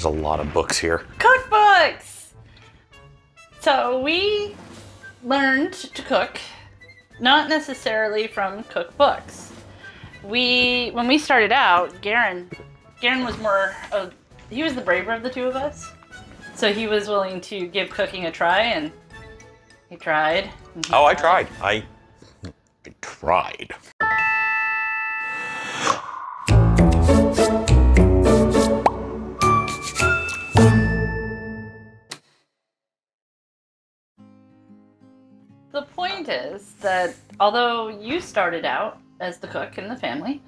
There's a lot of books here. Cookbooks! So we learned to cook, not necessarily from cookbooks. When we started out, Garen was more of, he was the braver of the two of us. So he was willing to give cooking a try, and he tried. I tried. I tried. The point is that although you started out as the cook in the family,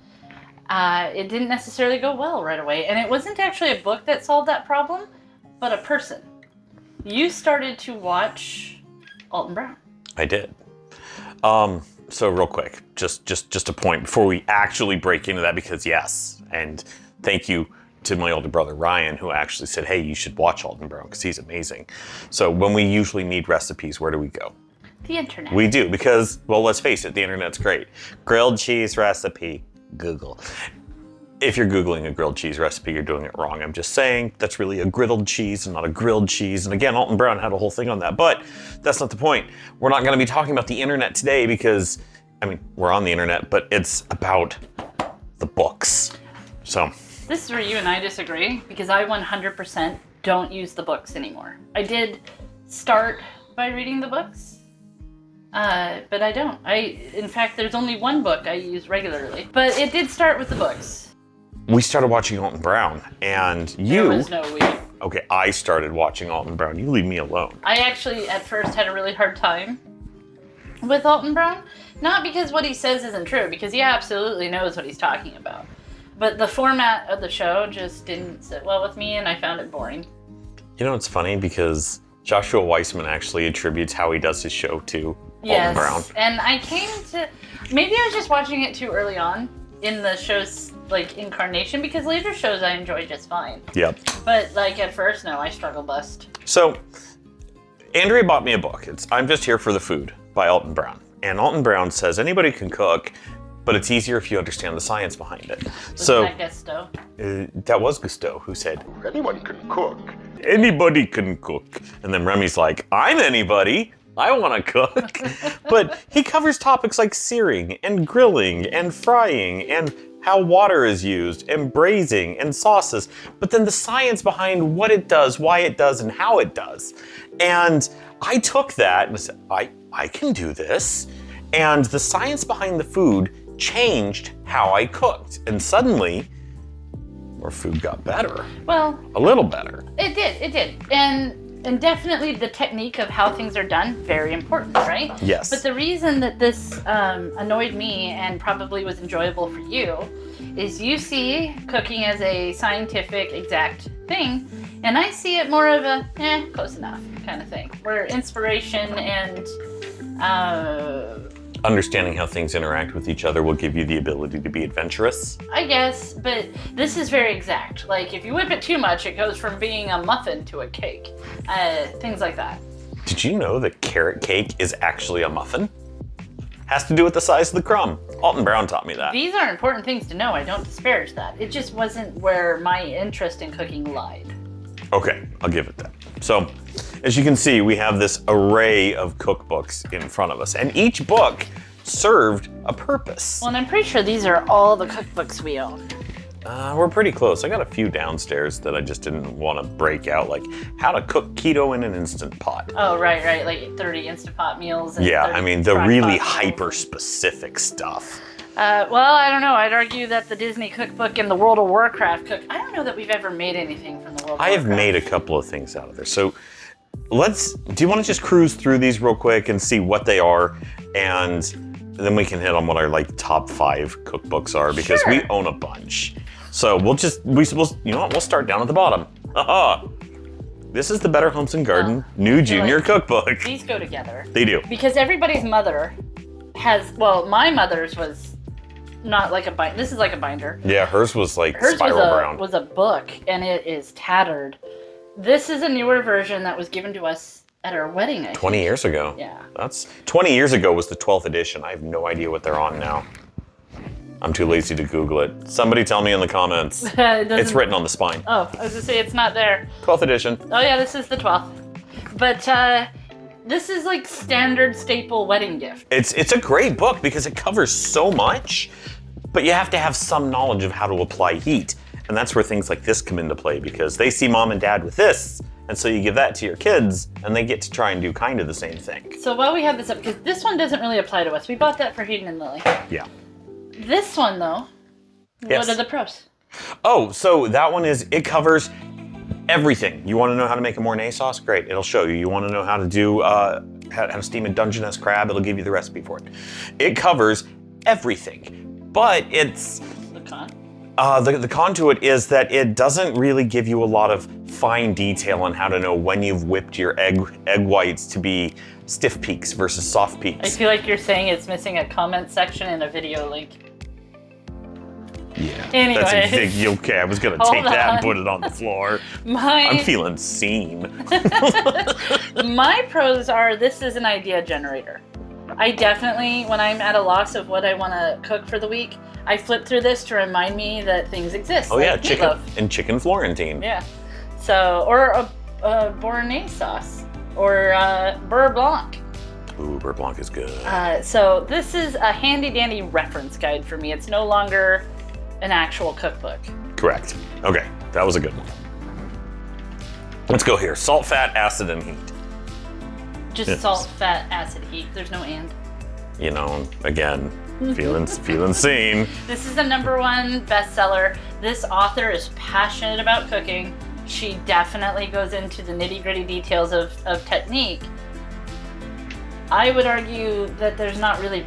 it didn't necessarily go well right away. And it wasn't actually a book that solved that problem, but a person. You started to watch Alton Brown. I did. So real quick, just a point before we actually break into that, because yes, and thank you to my older brother Ryan, who actually said, hey, you should watch Alton Brown because he's amazing. So when we usually need recipes, where do we go? The internet. We do, because, well, let's face it, the internet's great. Grilled cheese recipe, Google. If you're Googling a grilled cheese recipe, you're doing it wrong. I'm just saying that's really a griddled cheese and not a grilled cheese. And again, Alton Brown had a whole thing on that, but that's not the point. We're not going to be talking about the internet today because, I mean, we're on the internet, but it's about the books. So this is where you and I disagree, because I 100% don't use the books anymore. I did start by reading the books, but I don't. In fact, there's only one book I use regularly, but it did start with the books. We started watching Alton Brown, and you... There was no we. Okay, I started watching Alton Brown. You leave me alone. I actually, at first, had a really hard time with Alton Brown. Not because what he says isn't true, because he absolutely knows what he's talking about. But the format of the show just didn't sit well with me, and I found it boring. You know, it's funny, because Joshua Weissman actually attributes how he does his show to Alton Brown. And I came to... Maybe I was just watching it too early on in the show's incarnation, because later shows I enjoy just fine. Yep. But at first, no, I struggle bust. So, Andrea bought me a book. It's I'm Just Here for the Food by Alton Brown. And Alton Brown says anybody can cook, but it's easier if you understand the science behind it. Wasn't that Gusteau? That was Gusteau who said, anyone can cook. Anybody can cook. And then Remy's like, I'm anybody. I want to cook. But he covers topics like searing and grilling and frying and how water is used and braising and sauces, but then the science behind what it does, why it does, and how it does. And I took that and said, I can do this. And the science behind the food changed how I cooked. And suddenly, our food got better. Well, a little better. It did. And definitely the technique of how things are done, very important, right? Yes. But the reason that this annoyed me and probably was enjoyable for you is you see cooking as a scientific, exact thing, and I see it more of a, close enough kind of thing, where inspiration and understanding how things interact with each other will give you the ability to be adventurous. I guess, but this is very exact. If you whip it too much, it goes from being a muffin to a cake. Things like that. Did you know that carrot cake is actually a muffin? Has to do with the size of the crumb. Alton Brown taught me that. These are important things to know. I don't disparage that. It just wasn't where my interest in cooking lied. Okay, I'll give it that. So, as you can see, we have this array of cookbooks in front of us, and each book served a purpose. Well, and I'm pretty sure these are all the cookbooks we own. We're pretty close. I got a few downstairs that I just didn't want to break out, like how to cook keto in an Instant Pot. Oh, right, like 30 Instant Pot meals. And yeah, 30 I mean, the really pot hyper-specific stuff. Well, I don't know. I'd argue that the Disney cookbook and the World of Warcraft I don't know that we've ever made anything from the World of Warcraft. I have made a couple of things out of there. So do you want to just cruise through these real quick and see what they are? And then we can hit on what our top 5 cookbooks are, because Sure. we own a bunch. So we'll you know what? We'll start down at the bottom. Aha! This is the Better Homes and Garden New Junior Cookbook. These go together. They do. Because everybody's mother has, my mother's was not like a binder. This is like a binder. Yeah, hers was Hers spiral brown. was a book, and it is tattered. This is a newer version that was given to us at our wedding, I think. 20 years ago. Yeah. That's 20 years ago was the 12th edition. I have no idea what they're on now. I'm too lazy to Google it. Somebody tell me in the comments. It's written on the spine. Oh, I was gonna say it's not there. 12th edition. Oh yeah, this is the 12th. But this is like standard staple wedding gift. It's a great book because it covers so much, but you have to have some knowledge of how to apply heat. And that's where things like this come into play because they see mom and dad with this, and so you give that to your kids, and they get to try and do kind of the same thing. So while we have this up, because this one doesn't really apply to us. We bought that for Hayden and Lily. Yeah. This one though, Yes. what are the pros? Oh, so that one it covers everything. You want to know how to make a Mornay sauce? Great, it'll show you. You want to know how to do how to steam a Dungeness crab? It'll give you the recipe for it. It covers everything, but it's The con? the con to it is that it doesn't really give you a lot of fine detail on how to know when you've whipped your egg whites to be stiff peaks versus soft I peaks. feel like you're saying it's missing a comment section and a video link. Yeah. Anyways. That's okay. I was gonna Hold take that and on. put it on the floor. I'm My feeling seen. my pros are this is an idea generator. I definitely, when I'm at a loss of what I want to cook for the week, I flip through this to remind me that things exist. Oh yeah, like chicken meatloaf. and chicken Florentine. Yeah. So, or a Bolognese sauce, or beurre blanc. Ooh, beurre blanc is good. So this is a handy dandy reference guide for me. It's no longer an actual cookbook. Correct. Okay, that was a good one. Let's go here. Salt, fat, acid, and heat. Just Yes. salt, fat, acid, heat. There's no and. You know, again, feeling seen. This is the #1 bestseller. This author is passionate about cooking. She definitely goes into the nitty-gritty details of technique. I would argue that there's not really...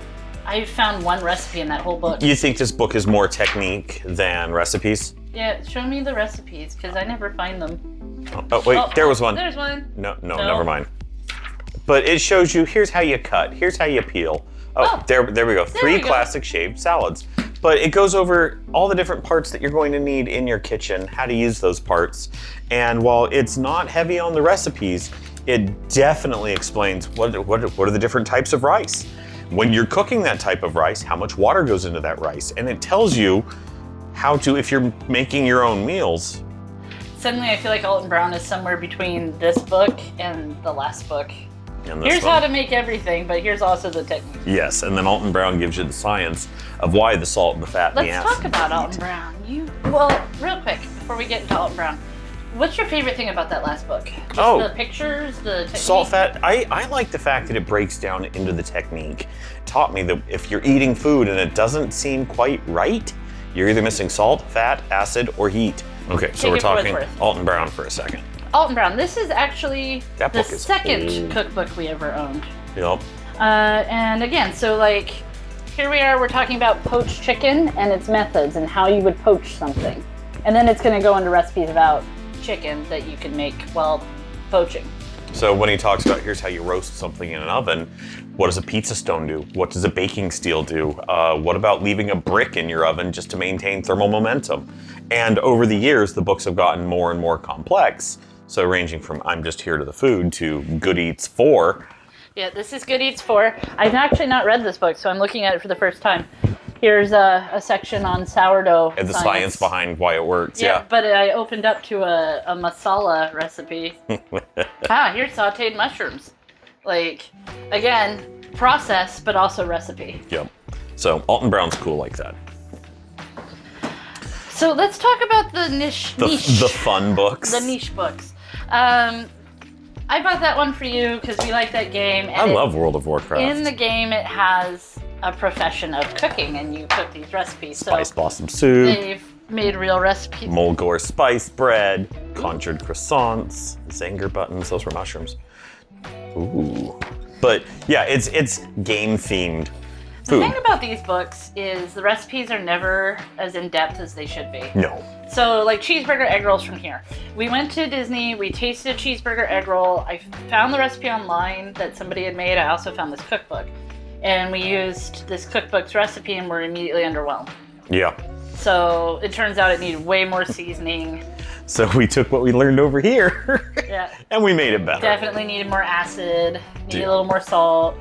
I found one recipe in that whole book. You think this book is more technique than recipes? Yeah, show me the recipes, because I never find them. Oh wait, Oh, there was one. There's one. No, No. never mind. But it shows you, here's how you cut, here's how you peel. Oh, there we go. Three we go. classic shaved salads. But it goes over all the different parts that you're going to need in your kitchen, how to use those parts. And while it's not heavy on the recipes, it definitely explains what are the different types of rice. When you're cooking that type of rice, how much water goes into that rice. And it tells you how to, if you're making your own meals. Suddenly I feel like Alton Brown is somewhere between this book and the last book. And this Here's one. how to make everything, but here's also the technique. Yes, and then Alton Brown gives you the science of why the salt and the fat and the Let's acid. talk about Alton Brown. Well, real quick, before we get into Alton Brown, what's your favorite thing about that last book? Just Oh. the pictures, the technique? Salt, fat, I like the fact that it breaks down into the technique. It taught me that if you're eating food and it doesn't seem quite right, you're either missing salt, fat, acid, or heat. Okay, so Take we're it for what it's talking worth. Alton Brown for a second. Alton Brown. This is actually That the book is second old. cookbook we ever owned. Yep. And again, so like, here we are, we're talking about poached chicken and its methods and how you would poach something. And then it's gonna go into recipes about chicken that you can make while poaching. So when he talks about here's how you roast something in an oven, what does a pizza stone do? What does a baking steel do? What about leaving a brick in your oven just to maintain thermal momentum? And over the years, the books have gotten more and more complex. So ranging from I'm just here to the food to Good Eats 4. Yeah, this is Good Eats 4. I've actually not read this book, so I'm looking at it for the first time. Here's a section on sourdough And the science behind why it works, yeah. But I opened up to a masala recipe. Here's sauteed mushrooms. Like, again, process, but also recipe. Yep. So Alton Brown's cool like that. So let's talk about the niche. The fun books. The niche books. I bought that one for you because we like that game. And I love World of Warcraft. In the game, it has a profession of cooking, and you cook these recipes. Spice So Blossom Soup, they've made real recipes. Mulgore spice bread, conjured croissants, Zanger buttons, those were mushrooms. Ooh. But yeah, it's game themed The food. thing about these books is the recipes are never as in-depth as they should be. No. So, like cheeseburger egg rolls from here. We went to Disney, we tasted a cheeseburger egg roll. I found the recipe online that somebody had made. I also found this cookbook. And we used this cookbook's recipe and were immediately underwhelmed. Yeah. So, it turns out it needed way more seasoning. So we took what we learned over here Yeah. and we made it better. Definitely needed more acid, needed Yeah. a little more salt.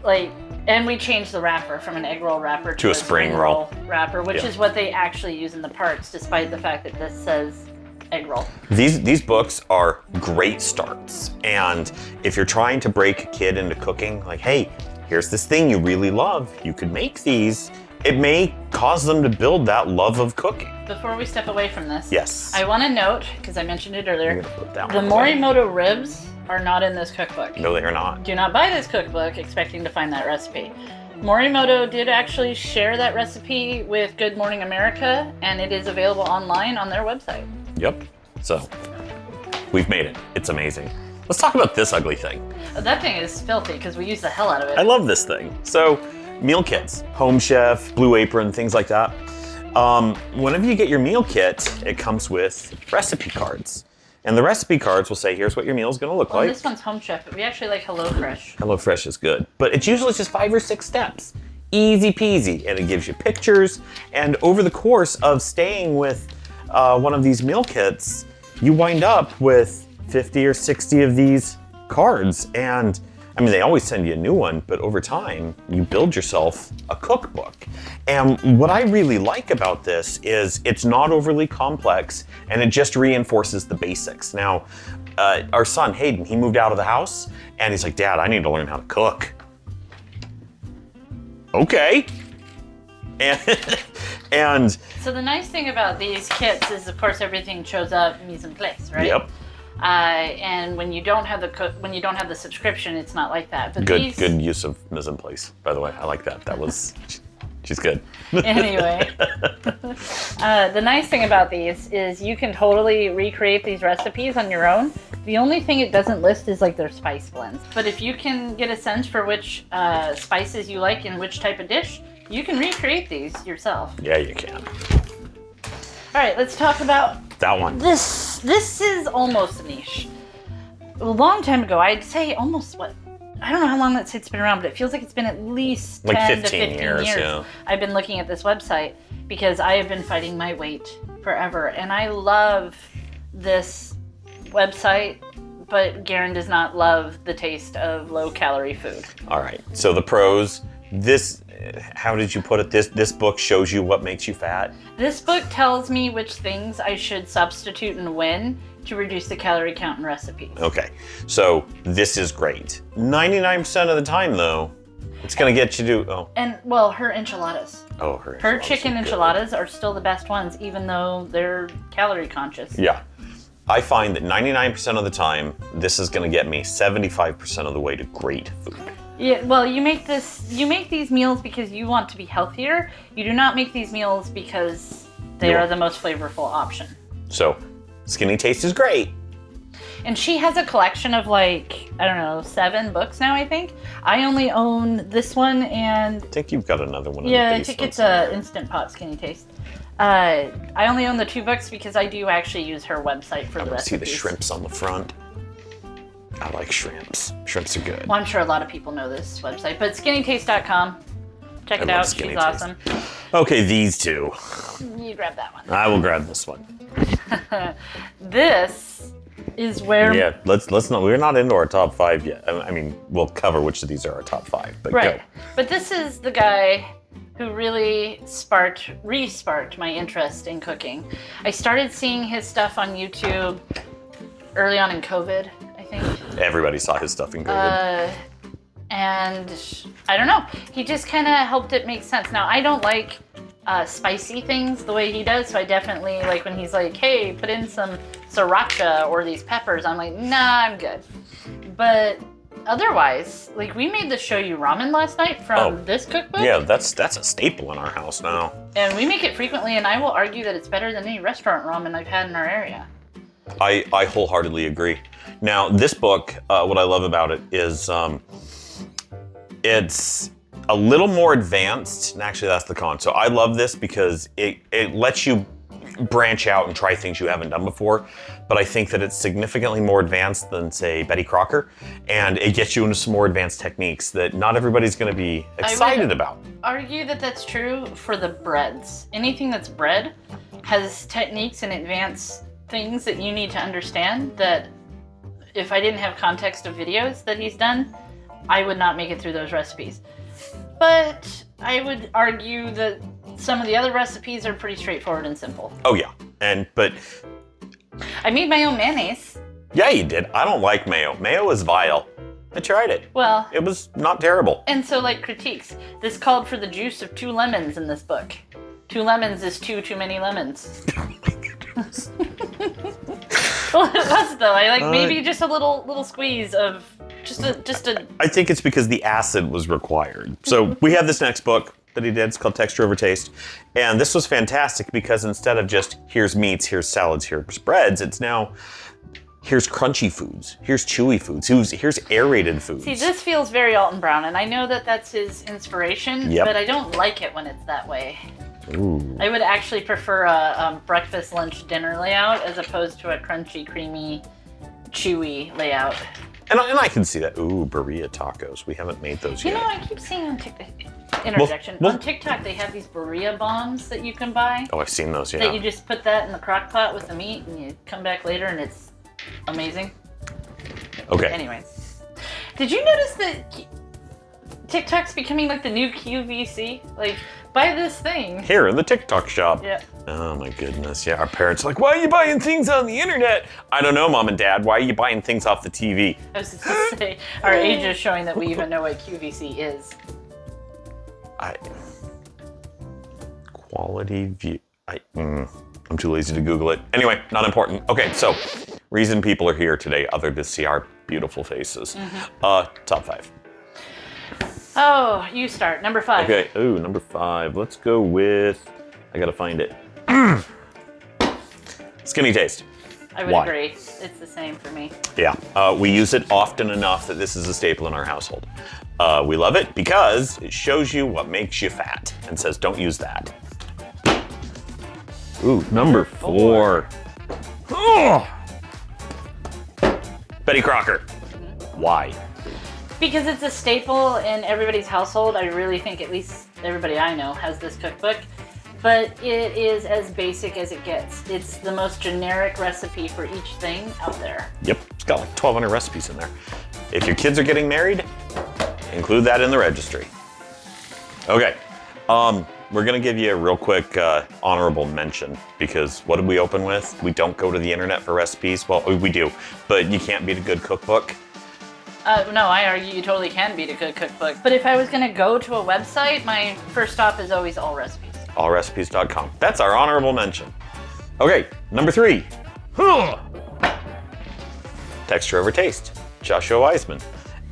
Like, And we changed the wrapper from an egg roll wrapper to a spring roll wrapper, which Yeah. is what they actually use in the parts, despite the fact that this says egg roll. These books are great starts. And if you're trying to break a kid into cooking, like, hey, here's this thing you really love, you could make these. It may cause them to build that love of cooking. Before we step away from this, Yes. I want to note, because I mentioned it earlier, I'm gonna put that the one away. Morimoto ribs are not in this cookbook. No, they are not. Do not buy this cookbook expecting to find that recipe. Morimoto did actually share that recipe with Good Morning America, and it is available online on their website. Yep. So, we've made it. It's amazing. Let's talk about this ugly thing. That thing is filthy because we use the hell out of it. I love this thing. So, meal kits, Home Chef, Blue Apron, things like that. Whenever you get your meal kit, it comes with recipe cards. And the recipe cards will say, here's what your meal is going to look Well, like. this one's Home Chef, but we actually like HelloFresh. HelloFresh is good, but it's usually just 5 or 6 steps. Easy peasy, and it gives you pictures. And over the course of staying with one of these meal kits, you wind up with 50 or 60 of these cards. And I mean, they always send you a new one, but over time, you build yourself a cookbook. And what I really like about this is it's not overly complex, and it just reinforces the basics. Now, our son, Hayden, he moved out of the house, and he's like, Dad, I need to learn how to cook. Okay. And So the nice thing about these kits is, of course, everything shows up mise en place, right? Yep. And when you don't have the subscription, it's not like that. But Good use of mise en place, by the way. I like that. That was, she's good. Anyway, the nice thing about these is you can totally recreate these recipes on your own. The only thing it doesn't list is like their spice blends. But if you can get a sense for which spices you like in which type of dish, you can recreate these yourself. Yeah, you can. All right, let's talk about That one. this. This is almost a niche. A long time ago, I'd say almost I don't know how long it's been around, but it feels like it's been at least Like 10 15 to 15 years. yeah. I've been looking at this website because I have been fighting my weight forever. And I love this website, but Garen does not love the taste of low-calorie food. All right. So the pros. This, how did you put it? This book shows you what makes you fat. This book tells me which things I should substitute and when to reduce the calorie count in recipes. Okay. So this is great. 99% of the time, though, it's gonna get you to And, well, her enchiladas. her Her enchiladas chicken are good. enchiladas are still the best ones, even though they're calorie conscious. Yeah. I find that 99% of the time, this is gonna get me 75% of the way to great food. Yeah, well, you make these meals because you want to be healthier. You do not make these meals because they No. are the most flavorful option. So, Skinny Taste is great. And she has a collection of 7 books now, I think. I only own this one and I think you've got another one. yeah, in the I think basement it's somewhere. a Instant Pot Skinny Taste. I only own the 2 books because I do actually use her website for I the want to see recipes. the shrimps on the front. I like shrimps. Shrimps are good. Well, I'm sure a lot of people know this website, but skinnytaste.com. Check I it love out. Skinny She's Taste. awesome. Okay, these two. You grab that one. I will grab this one. This is where Yeah, let's not. We're not into our top 5 yet. I mean, we'll cover which of these are our top 5. But right. go. But this is the guy who really re-sparked my interest in cooking. I started seeing his stuff on YouTube early on in COVID, I think. Everybody saw his stuff in COVID. And I don't know, he just kind of helped it make sense. Now, I don't like spicy things the way he does, so I definitely like when he's like, hey, put in some sriracha or these peppers. I'm like, nah, I'm good. But otherwise, like we made the shoyu ramen last night from this cookbook. Yeah, that's a staple in our house now. And we make it frequently, and I will argue that it's better than any restaurant ramen I've had in our area. I wholeheartedly agree. Now, this book, what I love about it is it's a little more advanced, and actually that's the con. So I love this because it lets you branch out and try things you haven't done before, but I think that it's significantly more advanced than, say, Betty Crocker, and it gets you into some more advanced techniques that not everybody's going to be excited about. Argue that that's true for the breads. Anything that's bread has techniques and advanced things that you need to understand that if I didn't have context of videos that he's done, I would not make it through those recipes. But I would argue that some of the other recipes are pretty straightforward and simple. Oh yeah, but I made my own mayonnaise. yeah, you did. I don't like mayo. Mayo is vile. I tried it. Well, It was not terrible. and so like critiques. This called for the juice of 2 lemons in this book. 2 lemons is too many lemons. Well, it was though. I like maybe just a little squeeze of just a. I think it's because the acid was required. So we have this next book that he did. It's called Texture Over Taste. And this was fantastic because instead of just here's meats, here's salads, here's breads, it's now here's crunchy foods, here's chewy foods, here's aerated foods. See, this feels very Alton Brown, and I know that that's his inspiration, Yep. but I don't like it when it's that way. Ooh. I would actually prefer a breakfast, lunch, dinner layout as opposed to a crunchy, creamy, chewy layout. And I can see that. Ooh, burrito tacos. We haven't made those You yet. know, I keep seeing on TikTok, interjection, well- on TikTok they have these burrito bombs that you can buy. Oh, I've seen those, That yeah. you just put that in the crock pot with the meat and you come back later and it's amazing. Okay. Anyways, did you notice that TikTok's becoming like the new QVC? Like, buy this thing. Here in the TikTok shop. Yeah. Oh my goodness, yeah. Our parents are like, why are you buying things on the internet? I don't know, Mom and Dad. Why are you buying things off the TV? I was just gonna say, our age is showing that we even know what QVC is. Quality view. I'm too lazy to Google it. Anyway, not important. Okay, so reason people are here today other to see our beautiful faces. Top 5. Oh, you start. Number 5. Okay, ooh, number 5. Let's go with, I gotta find it. Skinny Taste. I would Why? agree. It's the same for me. Yeah, we use it often enough that this is a staple in our household. We love it because it shows you what makes you fat and says don't use that. Ooh, number 4. Oh! Betty Crocker. Why? Because it's a staple in everybody's household. I really think at least everybody I know has this cookbook. But it is as basic as it gets. It's the most generic recipe for each thing out there. Yep, it's got like 1,200 recipes in there. If your kids are getting married, include that in the registry. Okay, we're gonna give you a real quick honorable mention because what did we open with? We don't go to the internet for recipes. Well, we do, but you can't beat a good cookbook. No, I argue you totally can beat a good cookbook. But if I was gonna go to a website, my first stop is always All Recipes. Allrecipes.com. That's our honorable mention. Okay, number 3. Texture Over Taste, Joshua Weissman.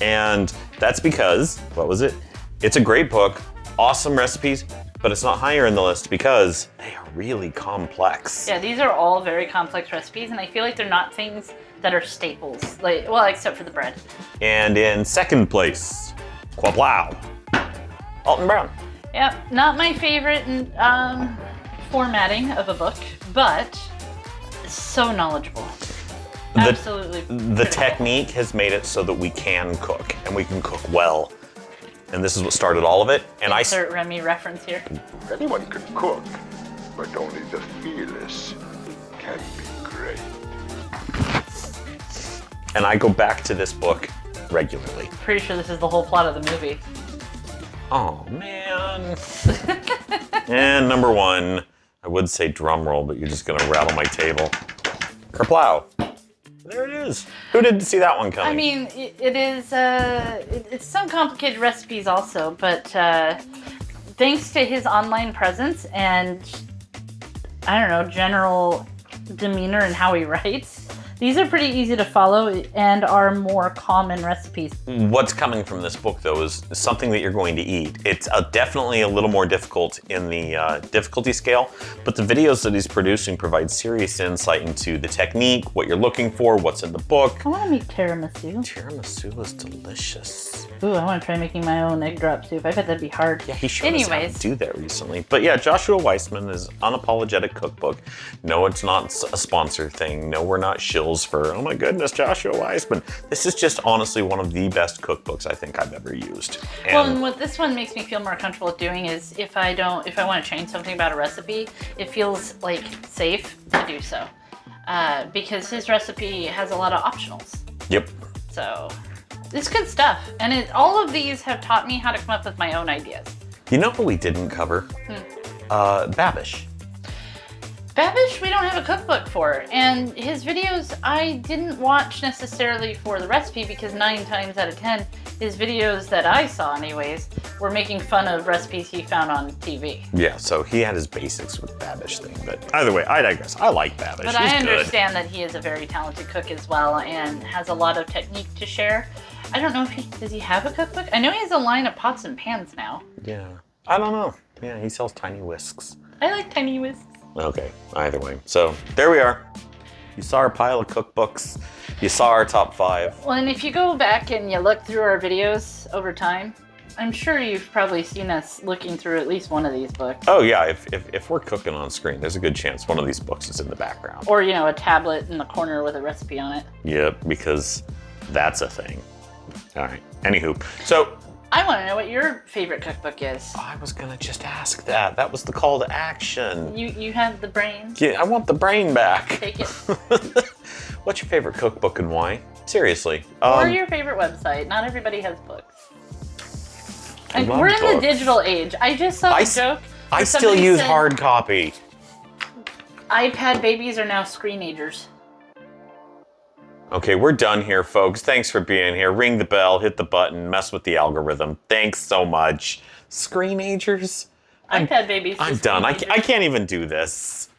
And that's because, what was it? It's a great book, awesome recipes, but it's not higher in the list because they are really complex. Yeah, these are all very complex recipes, and I feel like they're not things that are staples. Like, well, except for the bread. And in second place, Quablow, Alton Brown. Yeah, not my favorite formatting of a book, but so knowledgeable. Absolutely. The critical. technique has made it so that we can cook, and we can cook well. And this is what started all of it. And Insert Remy reference here. Anyone can cook, but only the fearless can be great. And I go back to this book regularly. Pretty sure this is the whole plot of the movie. Oh man. And number 1, I would say drum roll, but you're just gonna rattle my table. Kerplow. There it is. Who didn't see that one coming? I mean, it is, it's some complicated recipes also, but thanks to his online presence and, I don't know, general demeanor and how he writes, these are pretty easy to follow and are more common recipes. What's coming from this book, though, is something that you're going to eat. It's definitely a little more difficult in the difficulty scale, but the videos that he's producing provide serious insight into the technique, what you're looking for, what's in the book. I want to make tiramisu. Tiramisu is delicious. Ooh, I want to try making my own egg drop soup. I bet that'd be hard. Yeah, he showed us how Anyways, to do that recently. But yeah, Joshua Weissman is unapologetic cookbook. No, it's not a sponsor thing. No, we're not shills for, oh my goodness, Joshua Weissman. This is just honestly one of the best cookbooks I think I've ever used. And well, and what this one makes me feel more comfortable doing is if I want to change something about a recipe, it feels like safe to do so. Because his recipe has a lot of optionals. yep. So It's good stuff. And all of these have taught me how to come up with my own ideas. You know what we didn't cover? Babish. Babish, we don't have a cookbook for, and his videos I didn't watch necessarily for the recipe because 9 times out of 10, his videos that I saw anyways, were making fun of recipes he found on TV. Yeah, so he had his basics with Babish thing, but either way, I digress. I like Babish. But I understand that he is a very talented cook as well and has a lot of technique to share. I don't know if does he have a cookbook? I know he has a line of pots and pans now. Yeah, I don't know. Yeah, he sells tiny whisks. I like tiny whisks. Okay, either way. So there we are. You saw our pile of cookbooks. You saw our top 5. Well, and if you go back and you look through our videos over time, I'm sure you've probably seen us looking through at least one of these books. Oh yeah, if we're cooking on screen, there's a good chance one of these books is in the background. Or, a tablet in the corner with a recipe on it. Yep, because that's a thing. All right, anywho. So I want to know what your favorite cookbook is. I was gonna just ask that. That was the call to action. You have the brain. Yeah, I want the brain back. Take it. What's your favorite cookbook and why? Seriously. Or your favorite website. Not everybody has books. I And love we're in the books. digital age. I just saw a joke. I where still somebody use said hard copy. iPad babies are now screenagers. Okay, we're done here, folks. Thanks for being here. Ring the bell, hit the button, mess with the algorithm. Thanks so much. Screenagers? iPad babies. I'm done. I can't even do this.